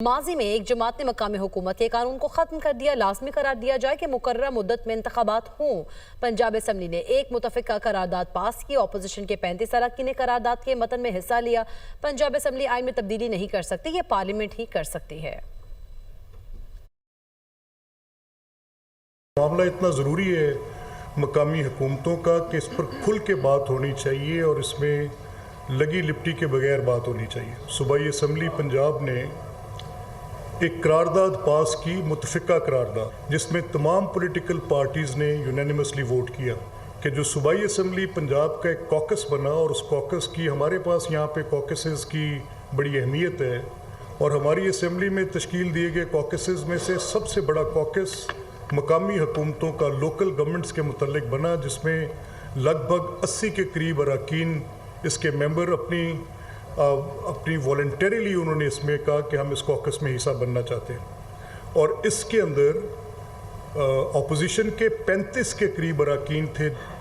ماضی میں ایک جماعت نے مقامی حکومت کے قانون کو ختم کر دیا، لازمی قرار دیا جائے کہ مقررہ مدت میں انتخابات ہوں۔ پنجاب اسمبلی نے ایک متفقہ قرارداد پاس کی، اپوزیشن کے 35 اراکین نے قرارداد کے متن میں حصہ لیا۔ پنجاب اسمبلی آئین میں تبدیلی نہیں کر سکتی، یہ پارلیمنٹ ہی کر سکتی ہے۔ معاملہ اتنا ضروری ہے مقامی حکومتوں کا کہ اس پر کھل کے بات ہونی چاہیے اور اس میں لگی لپٹی کے بغیر بات ہونی چاہیے۔ صوبائی اسمبلی پنجاب نے ایک قرارداد پاس کی، متفقہ قرارداد، جس میں تمام پولیٹیکل پارٹیز نے یونینیمسلی ووٹ کیا کہ جو صوبائی اسمبلی پنجاب کا ایک کوکس بنا، اور اس کوکس کی ہمارے پاس یہاں پہ کوکسز کی بڑی اہمیت ہے، اور ہماری اسمبلی میں تشکیل دیے گئے کوکسز میں سے سب سے بڑا کوکس مقامی حکومتوں کا لوکل گورنمنٹس کے متعلق بنا، جس میں لگ بھگ 80 کے قریب اراکین اس کے ممبر اپنی والنٹریلی انہوں نے اس میں کہا کہ ہم اس کوکس میں حصہ بننا چاہتے ہیں، اور اس کے اندر اپوزیشن کے 35 کے قریب اراکین تھے۔